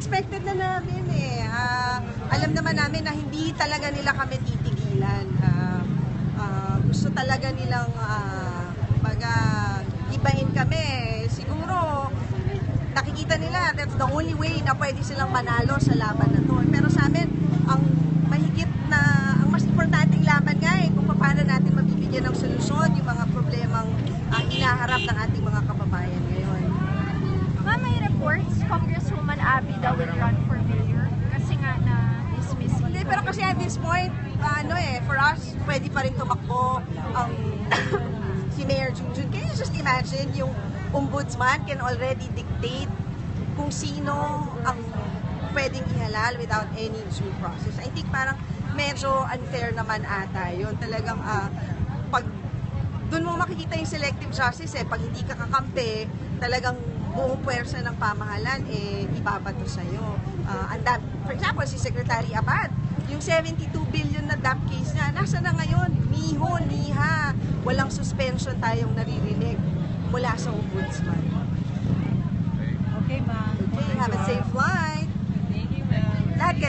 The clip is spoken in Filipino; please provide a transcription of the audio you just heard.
expected na namin eh. Alam naman namin na hindi talaga nila kami titigilan. Gusto talaga nilang ibahin kami. Siguro, nakikita nila that's the only way na pwede silang manalo sa laban na to. Pero sa amin, ang mas importanteng laban nga kung paano natin mabibigyan ng solusyon yung mga problemang hinaharap ng ating mga kababayan ngayon. Ma'am, may reports, Congresswoman Abby daw will run for mayor kasi nga na-dismiss. Hindi, pero kasi at this point, for us, pwede pa rin tumakbo ang si Mayor Junjun. Can you just imagine yung ombudsman can already dictate kung sino ang pwedeng ihalal without any due process? I think parang medyo unfair naman ata yun. Talagang pag doon mo makikita yung selective justice pag hindi ka kakampi, talagang buong puwersa ng pamahalan ibabato sa'yo. For example, si Secretary Abad, yung 72 billion na DAP case niya, nasa na ngayon? Niha, walang suspension tayong naririnig mula sa ombudsman.